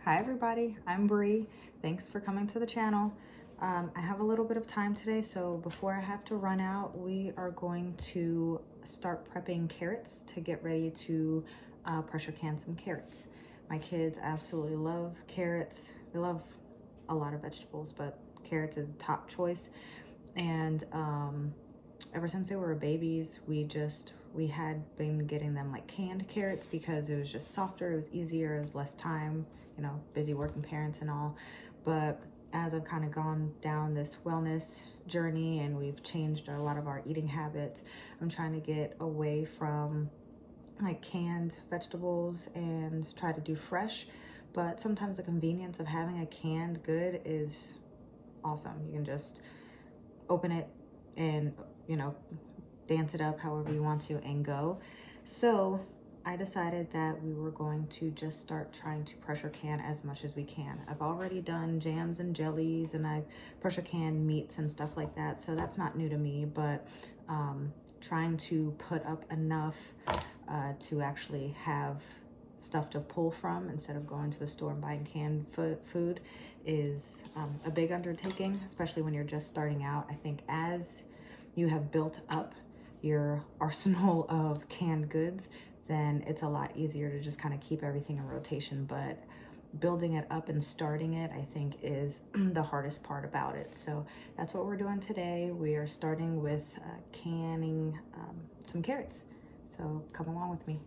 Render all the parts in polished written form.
Hi everybody, I'm Bree. Thanks for coming to the channel. I have a little bit of time today, so before I have to run out, we are going to start prepping carrots to get ready to pressure can some carrots. My kids absolutely love carrots. They love a lot of vegetables, but carrots is top choice. And ever since they were babies, we had been getting them like canned carrots because it was just softer, it was easier, it was less time, busy working parents and all. But as I've kind of gone down this wellness journey and we've changed a lot of our eating habits, I'm trying to get away from like canned vegetables and try to do fresh. But sometimes the convenience of having a canned good is awesome. You can just open it and dance it up however you want to and go. So I decided that we were going to just start trying to pressure can as much as we can. I've already done jams and jellies and I've pressure canned meats and stuff like that, so that's not new to me, but trying to put up enough to actually have stuff to pull from instead of going to the store and buying canned food is a big undertaking, especially when you're just starting out. I think as you have built up your arsenal of canned goods, then it's a lot easier to just kind of keep everything in rotation. But building it up and starting it, I think, is the hardest part about it. So that's what we're doing today. We are starting with canning some carrots. So come along with me.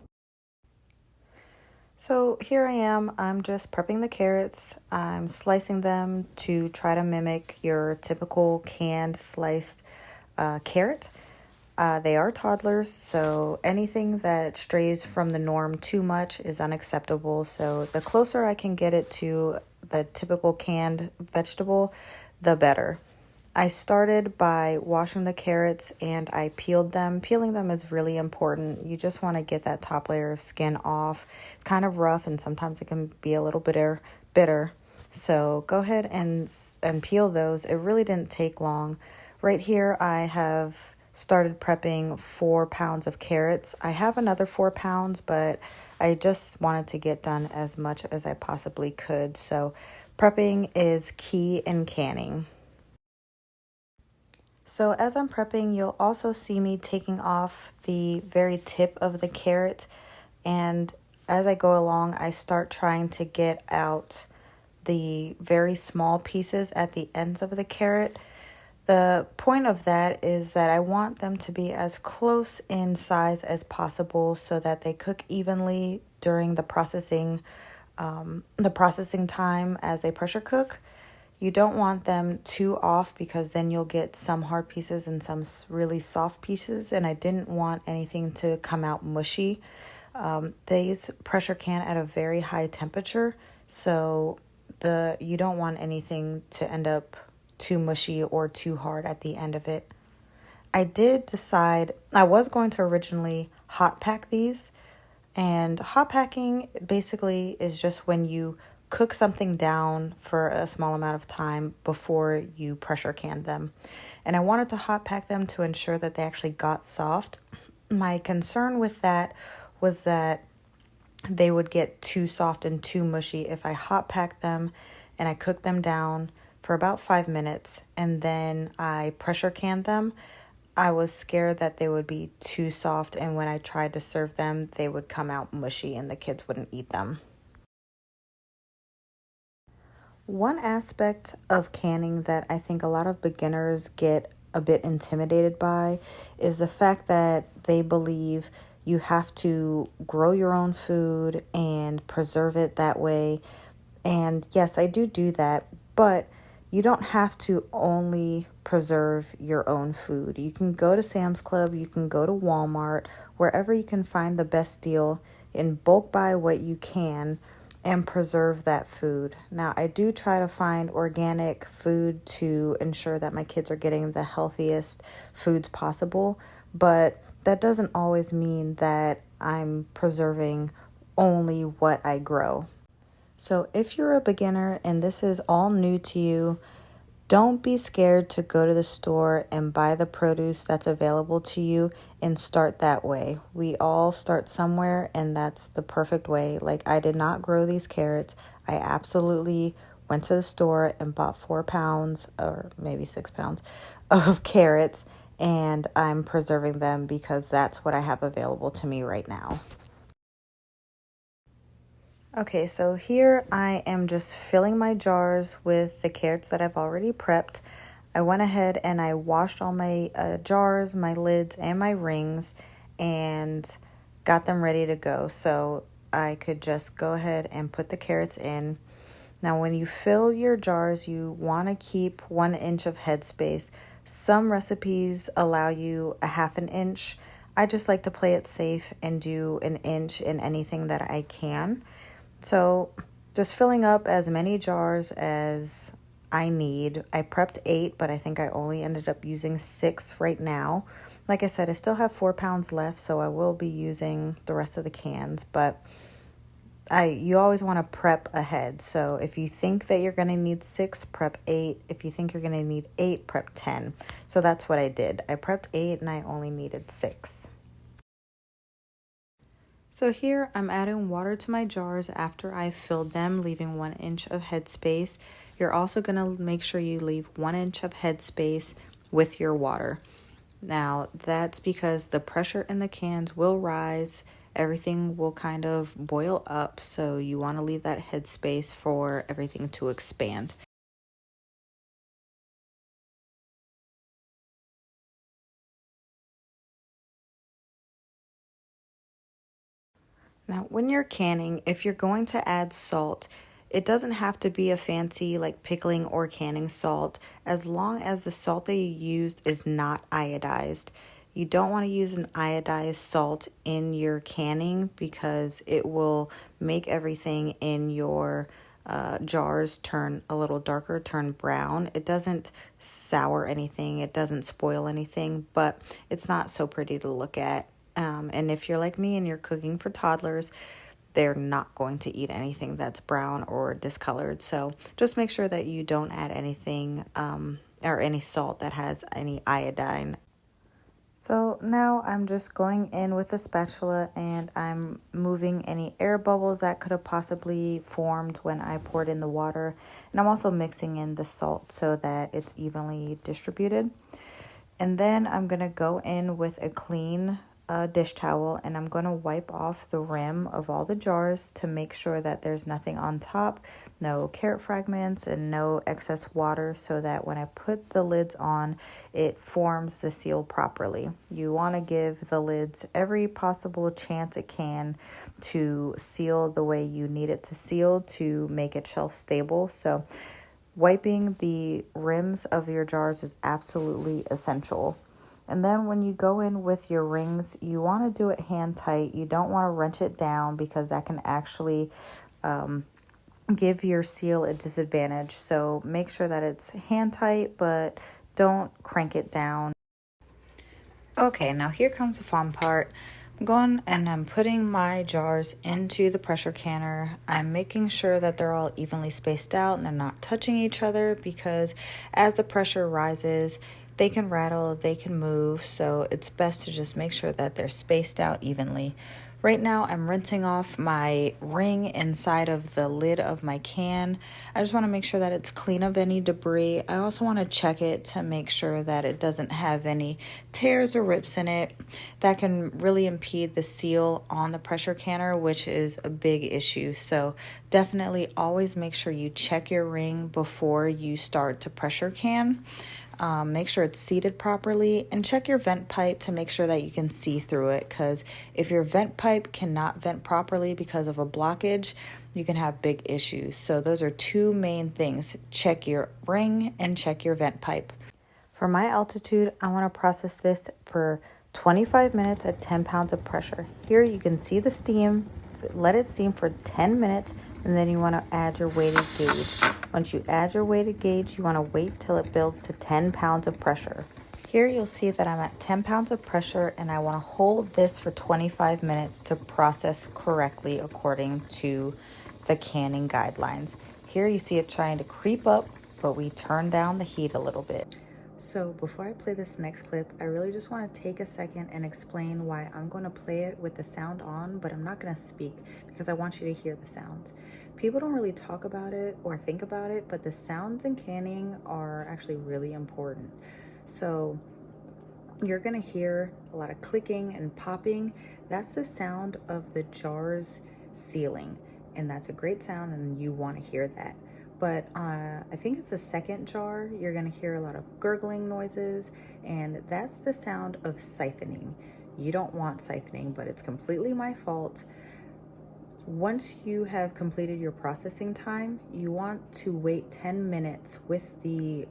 So here I am, I'm just prepping the carrots. I'm slicing them to try to mimic your typical canned sliced carrot. They are toddlers, so anything that strays from the norm too much is unacceptable. So the closer I can get it to the typical canned vegetable, the better. I started by washing the carrots and I peeled them. Peeling them is really important. You just want to get that top layer of skin off. It's kind of rough and sometimes it can be a little bitter. So go ahead and peel those. It really didn't take long. Right here I have started prepping 4 pounds of carrots. I have another 4 pounds, but I just wanted to get done as much as I possibly could. So prepping is key in canning. So as I'm prepping, you'll also see me taking off the very tip of the carrot. And as I go along, I start trying to get out the very small pieces at the ends of the carrot. The point of that is that I want them to be as close in size as possible so that they cook evenly during the processing time as they pressure cook. You don't want them too off because then you'll get some hard pieces and some really soft pieces, and I didn't want anything to come out mushy. These pressure can at a very high temperature, so you don't want anything to end up too mushy or too hard at the end of it. I did decide I was going to originally hot pack these, and hot packing basically is just when you cook something down for a small amount of time before you pressure can them. And I wanted to hot pack them to ensure that they actually got soft. My concern with that was that they would get too soft and too mushy if I hot packed them and I cooked them down for about 5 minutes and then I pressure canned them. I was scared that they would be too soft, and when I tried to serve them, they would come out mushy and the kids wouldn't eat them. One aspect of canning that I think a lot of beginners get a bit intimidated by is the fact that they believe you have to grow your own food and preserve it that way. And yes, I do that, but you don't have to only preserve your own food. You can go to Sam's Club, you can go to Walmart, wherever you can find the best deal, and bulk buy what you can and preserve that food. Now, I do try to find organic food to ensure that my kids are getting the healthiest foods possible, but that doesn't always mean that I'm preserving only what I grow. So if you're a beginner and this is all new to you, don't be scared to go to the store and buy the produce that's available to you and start that way. We all start somewhere, and that's the perfect way. Like, I did not grow these carrots. I absolutely went to the store and bought 4 pounds or maybe 6 pounds of carrots, and I'm preserving them because that's what I have available to me right now. Okay, so here I am just filling my jars with the carrots that I've already prepped. I went ahead and I washed all my jars, my lids, and my rings, and got them ready to go. So I could just go ahead and put the carrots in. Now, when you fill your jars, you want to keep 1 inch of headspace. Some recipes allow you a half an inch. I just like to play it safe and do an inch in anything that I can. So just filling up as many jars as I need. I prepped 8, but I think I only ended up using 6 right now. Like I said, I still have 4 pounds left, so I will be using the rest of the cans, but you always want to prep ahead. So if you think that you're going to need 6, prep 8. If you think you're going to need 8, prep 10. So that's what I did. I prepped 8 and I only needed 6. So here I'm adding water to my jars after I filled them, leaving 1 inch of headspace. You're also going to make sure you leave 1 inch of headspace with your water. Now that's because the pressure in the cans will rise. Everything will kind of boil up, so you want to leave that headspace for everything to expand. Now, when you're canning, if you're going to add salt, it doesn't have to be a fancy like pickling or canning salt, as long as the salt that you used is not iodized. You don't want to use an iodized salt in your canning because it will make everything in your jars turn a little darker, turn brown. It doesn't sour anything, it doesn't spoil anything, but it's not so pretty to look at. And if you're like me and you're cooking for toddlers, they're not going to eat anything that's brown or discolored. So just make sure that you don't add anything or any salt that has any iodine. So now I'm just going in with a spatula and I'm moving any air bubbles that could have possibly formed when I poured in the water. And I'm also mixing in the salt so that it's evenly distributed. And then I'm going to go in with a clean dish towel and I'm going to wipe off the rim of all the jars to make sure that there's nothing on top, no carrot fragments and no excess water, so that when I put the lids on, it forms the seal properly. You want to give the lids every possible chance it can to seal the way you need it to seal to make it shelf stable. So wiping the rims of your jars is absolutely essential. And then when you go in with your rings, you want to do it hand tight. You don't want to wrench it down because that can actually give your seal a disadvantage. So make sure that it's hand tight, but don't crank it down. Okay, now here comes the fun part. I'm going and I'm putting my jars into the pressure canner. I'm making sure that they're all evenly spaced out and they're not touching each other, because as the pressure rises, they can rattle, they can move, so it's best to just make sure that they're spaced out evenly. Right now, I'm rinsing off my ring inside of the lid of my can. I just want to make sure that it's clean of any debris. I also want to check it to make sure that it doesn't have any tears or rips in it that can really impede the seal on the pressure canner, which is a big issue. So definitely always make sure you check your ring before you start to pressure can. Make sure it's seated properly, and check your vent pipe to make sure that you can see through it, because if your vent pipe cannot vent properly because of a blockage, you can have big issues. So those are two main things: check your ring and check your vent pipe. For my altitude, I want to process this for 25 minutes at 10 pounds of pressure. Here you can see the steam. Let it steam for 10 minutes, and then you want to add your weighted gauge. Once you add your weighted gauge, you want to wait till it builds to 10 pounds of pressure. Here you'll see that I'm at 10 pounds of pressure, and I want to hold this for 25 minutes to process correctly according to the canning guidelines. Here you see it trying to creep up, but we turn down the heat a little bit. So before I play this next clip, I really just want to take a second and explain why I'm going to play it with the sound on, but I'm not going to speak because I want you to hear the sound. People don't really talk about it or think about it, but the sounds in canning are actually really important. So you're gonna hear a lot of clicking and popping. That's the sound of the jar's sealing, and that's a great sound, and you want to hear that. But I think it's the second jar, you're gonna hear a lot of gurgling noises, and that's the sound of siphoning. You don't want siphoning, but it's completely my fault. Once you have completed your processing time, you want to wait 10 minutes with the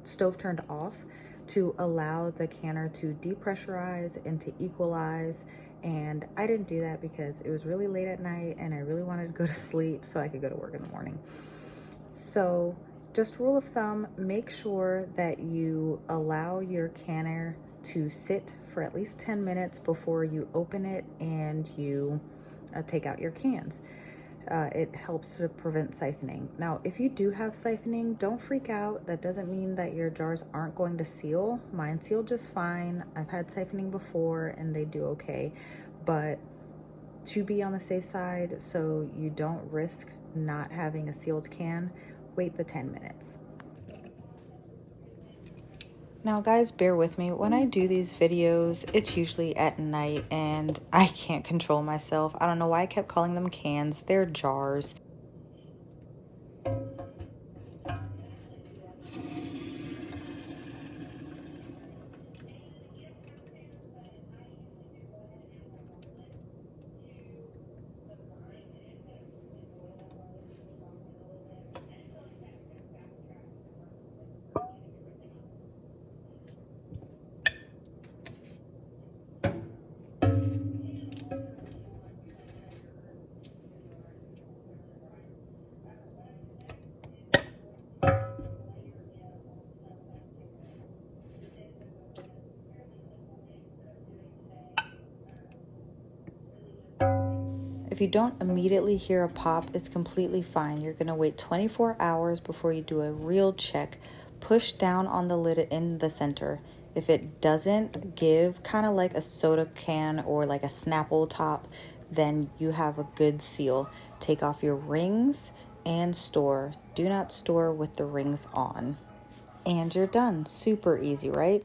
stove turned off to allow the canner to depressurize and to equalize. And I didn't do that because it was really late at night and I really wanted to go to sleep so I could go to work in the morning. So just rule of thumb, make sure that you allow your canner to sit for at least 10 minutes before you open it and you take out your cans. It helps to prevent siphoning. Now, if you do have siphoning, don't freak out. That doesn't mean that your jars aren't going to seal. Mine seal just fine. I've had siphoning before and they do okay. But to be on the safe side, so you don't risk not having a sealed can, wait the 10 minutes. Now guys, bear with me. When I do these videos, it's usually at night and I can't control myself. I don't know why I kept calling them cans. They're jars. If you don't immediately hear a pop, it's completely fine. You're gonna wait 24 hours before you do a real check. Push down on the lid in the center. If it doesn't give, kind of like a soda can or like a Snapple top, then you have a good seal. Take off your rings and store. Do not store with the rings on. And you're done. Super easy, right?